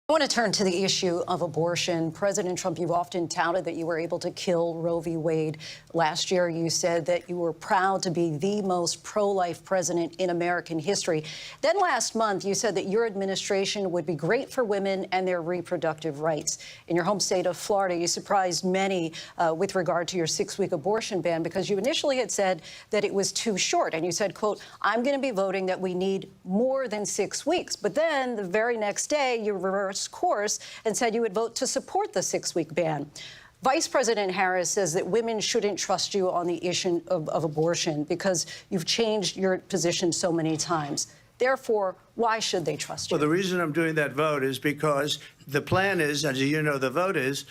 I want to turn to the issue of abortion. President Trump, you've often touted that you were able to kill Roe v. Wade. Last year, you said that you were proud to be the most pro-life president in American history. Then last month, you said that your administration would be great for women and their reproductive rights. In your home state of Florida, you surprised many with regard to your 6-week abortion ban because you initially had said that it was too short. And you said, quote, I'm going to be voting that we need more than 6 weeks. But then the very next day, you reversed course and said you would vote to support the 6-week ban. Vice President Harris says that women shouldn't trust you on the issue of abortion because you've changed your position so many times. Therefore, why should they trust you? Well, the reason I'm doing that vote is because the plan is, as you know, the vote is,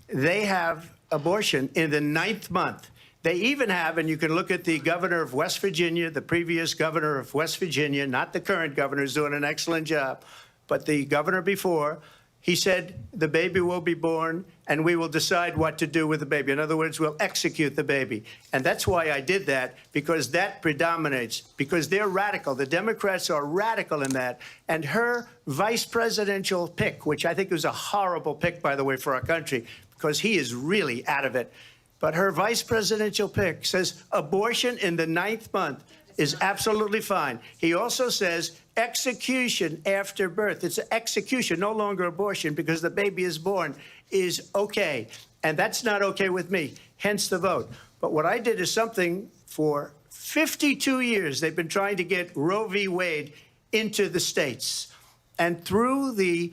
they have abortion in the 9th month. They even have, and you can look at the governor of West Virginia, the previous governor of West Virginia, not the current governor, who's doing an excellent job, but the governor before, he said the baby will be born and we will decide what to do with the baby. In other words, we'll execute the baby. And that's why I did that, because that predominates, because they're radical. The Democrats are radical in that. And her vice presidential pick, which I think was a horrible pick, by the way, for our country, because he is really out of it. But her vice presidential pick says abortion in the 9th month is absolutely fine. He also says execution after birth. It's execution, no longer abortion, because the baby is born, is okay. And that's not okay with me, hence the vote. But what I did is something for 52 years. They've been trying to get Roe v. Wade into the states. And through the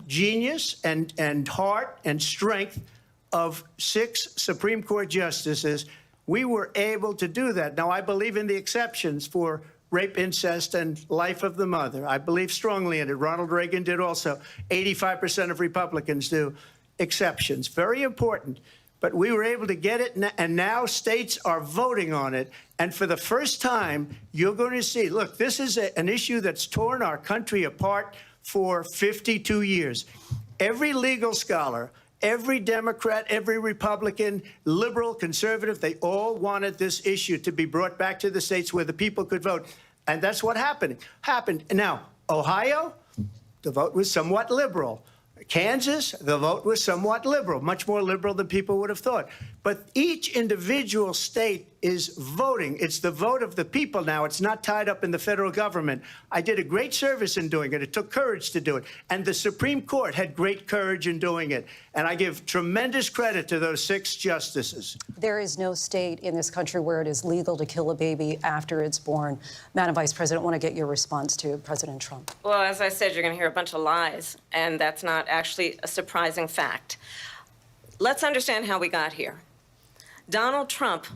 genius and heart and strength of 6 Supreme Court justices, we were able to do that. Now, I believe in the exceptions for rape, incest, and life of the mother. I believe strongly in it. Ronald Reagan did also. 85% of Republicans do. Exceptions. Very important. But we were able to get it, and now states are voting on it. And for the first time, you're going to see, look, this is an issue that's torn our country apart for 52 years. Every legal scholar, every Democrat, every Republican, liberal, conservative, they all wanted this issue to be brought back to the states where the people could vote. And that's what happened. Now, Ohio, the vote was somewhat liberal. Kansas, the vote was somewhat liberal, much more liberal than people would have thought. But each individual state is voting. It's the vote of the people now. It's not tied up in the federal government. I did a great service in doing it. It took courage to do it. And the Supreme Court had great courage in doing it. And I give tremendous credit to those 6 justices. There is no state in this country where it is legal to kill a baby after it's born. Madam Vice President, I want to get your response to President Trump. Well, as I said, you're going to hear a bunch of lies, and that's not actually a surprising fact. Let's understand how we got here. Donald Trump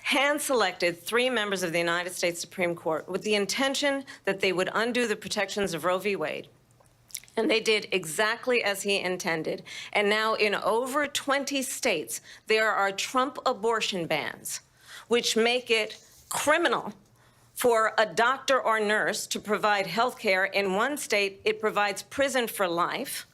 hand-selected 3 members of the United States Supreme Court with the intention that they would undo the protections of Roe v. Wade. And they did exactly as he intended. And now in over 20 states, there are Trump abortion bans, which make it criminal for a doctor or nurse to provide health care. In one state, it provides prison for life.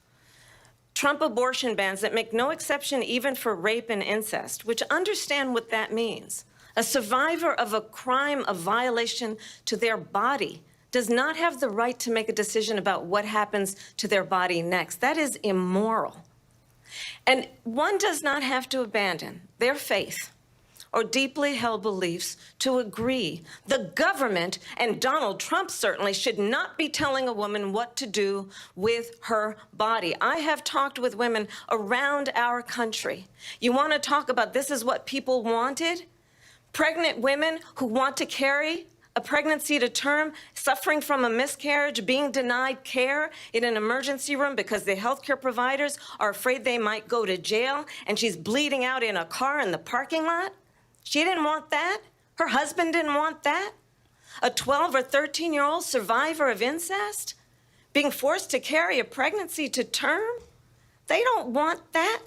Trump abortion bans that make no exception even for rape and incest, which understand what that means. A survivor of a crime, a violation to their body, does not have the right to make a decision about what happens to their body next. That is immoral. And one does not have to abandon their faith or deeply held beliefs to agree. The government, and Donald Trump certainly, should not be telling a woman what to do with her body. I have talked with women around our country. You want to talk about this is what people wanted? Pregnant women who want to carry a pregnancy to term, suffering from a miscarriage, being denied care in an emergency room because the healthcare providers are afraid they might go to jail, and she's bleeding out in a car in the parking lot. She didn't want that. Her husband didn't want that. A 12 or 13-year-old survivor of incest being forced to carry a pregnancy to term. They don't want that.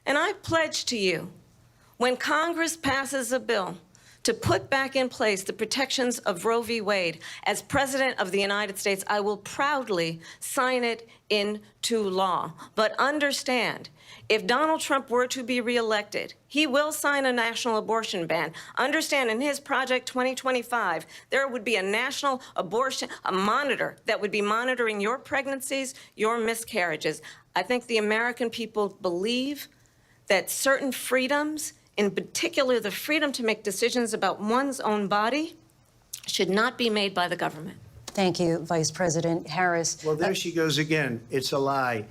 And I pledge to you, when Congress passes a bill to put back in place the protections of Roe v. Wade. As President of the United States, I will proudly sign it into law. But understand, if Donald Trump were to be reelected, he will sign a national abortion ban. Understand, in his Project 2025, there would be a national abortion, a monitor that would be monitoring your pregnancies, your miscarriages. I think the American people believe that certain freedoms, in particular the freedom to make decisions about one's own body, should not be made by the government. Thank you, Vice President Harris. Well, there she goes again. It's a lie.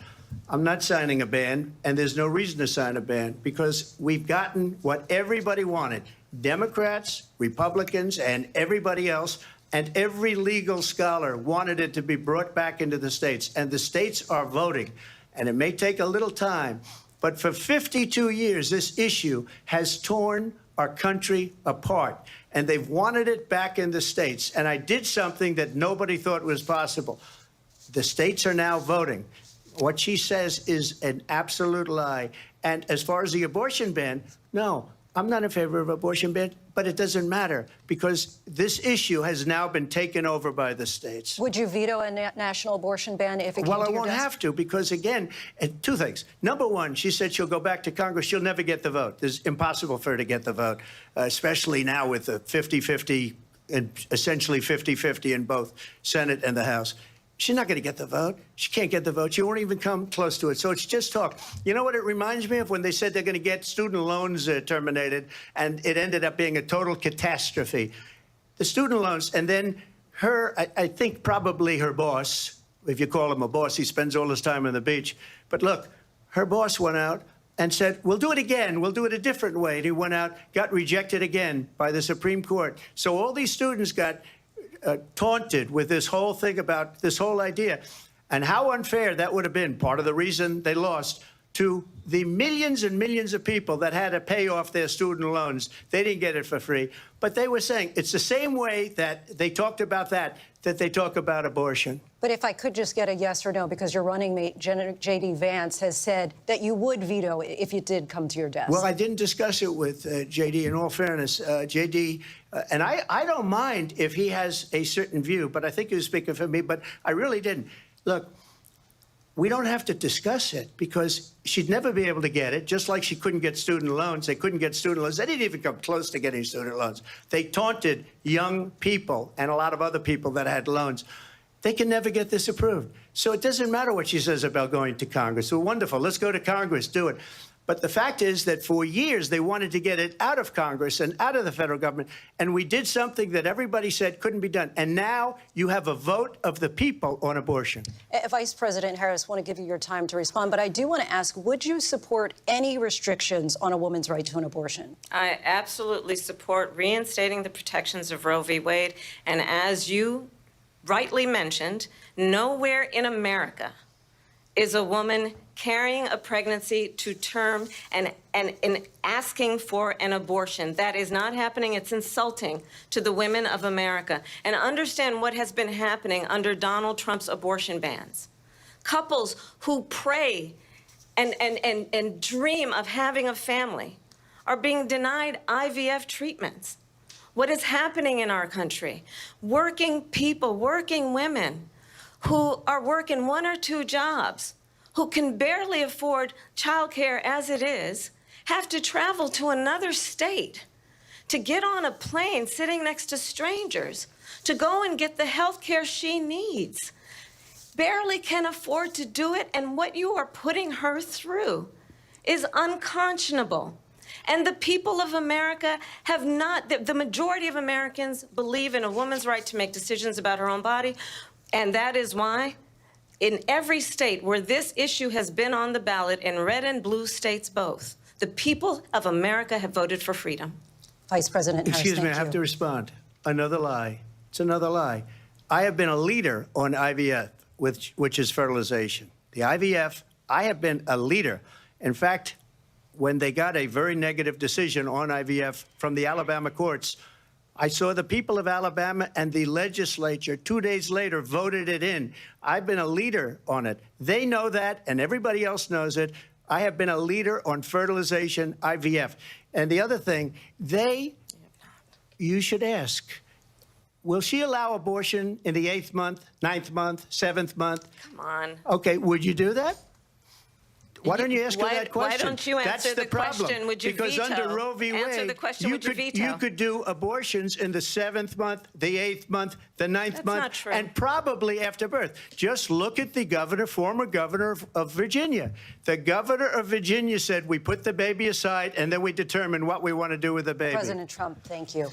I'm not signing a ban, and there's no reason to sign a ban because we've gotten what everybody wanted. Democrats, Republicans, and everybody else, and every legal scholar wanted it to be brought back into the states, and the states are voting. And it may take a little time, but for 52 years, this issue has torn our country apart, and they've wanted it back in the states. And I did something that nobody thought was possible. The states are now voting. What she says is an absolute lie. And as far as the abortion ban, no, I'm not in favor of abortion ban, but it doesn't matter because this issue has now been taken over by the states. Would you veto a national abortion ban if it came Well, to I your won't desk? have to because, again, two things. Number one, she said she'll go back to Congress. She'll never get the vote. It's impossible for her to get the vote, especially now with the 50-50 and essentially 50-50 in both Senate and the House. She's not going to get the vote. She can't get the vote. She won't even come close to it. So it's just talk. You know what it reminds me of? When they said they're going to get student loans terminated, and it ended up being a total catastrophe. The student loans, and then I think probably her boss, if you call him a boss, he spends all his time on the beach. But look, her boss went out and said, we'll do it again. We'll do it a different way. And he went out, got rejected again by the Supreme Court. So all these students got taunted with this whole thing about this whole idea. And how unfair that would have been, part of the reason they lost, to the millions and millions of people that had to pay off their student loans. They didn't get it for free. But they were saying it's the same way that they talked about that they talk about abortion. But if I could just get a yes or no, because your running mate, J.D. Vance, has said that you would veto it if it did come to your desk. Well, I didn't discuss it with J.D. in all fairness. J.D., and I don't mind if he has a certain view, but I think he was speaking for me, but I really didn't. Look, we don't have to discuss it because she'd never be able to get it, just like she couldn't get student loans. They couldn't get student loans. They didn't even come close to getting student loans. They taunted young people and a lot of other people that had loans. They can never get this approved. So it doesn't matter what she says about going to Congress. Well, wonderful. Let's go to Congress, do it. But the fact is that for years, they wanted to get it out of Congress and out of the federal government. And we did something that everybody said couldn't be done. And now you have a vote of the people on abortion. Vice President Harris, I want to give you your time to respond, but I do want to ask, would you support any restrictions on a woman's right to an abortion? I absolutely support reinstating the protections of Roe v. Wade. And as you rightly mentioned, nowhere in America is a woman carrying a pregnancy to term and asking for an abortion. That is not happening. It's insulting to the women of America. And understand what has been happening under Donald Trump's abortion bans. Couples who pray and dream of having a family are being denied IVF treatments. What is happening in our country? Working people, working women who are working 1 or 2 jobs, who can barely afford childcare as it is, have to travel to another state to get on a plane sitting next to strangers to go and get the health care she needs. Barely can afford to do it, and what you are putting her through is unconscionable. And the people of America have not, the majority of Americans believe in a woman's right to make decisions about her own body, and that is why in every state where this issue has been on the ballot, in red and blue states both, the people of America have voted for freedom. Vice President Harris, Excuse me, I thank have you. to respond. Another lie. It's another lie. I have been a leader on IVF, which is fertilization. The IVF, I have been a leader. In fact, when they got a very negative decision on IVF from the Alabama courts, I saw the people of Alabama and the legislature 2 days later voted it in. I've been a leader on it. They know that, and everybody else knows it. I have been a leader on fertilization, IVF. And the other thing, they you should ask, will she allow abortion in the 8th month, 9th month, 7th month? Come on. Okay, would you do that? Why don't you ask her that question? Why don't you answer That's the problem. question? Would you because veto? under Roe v. Wade, Answer the question, would you veto? you could do abortions in the 7th month, the 8th month, the 9th That's month, not true. and probably after birth. Just look at the governor, former governor of Virginia. The governor of Virginia said, we put the baby aside, and then we determine what we want to do with the baby. President Trump, thank you.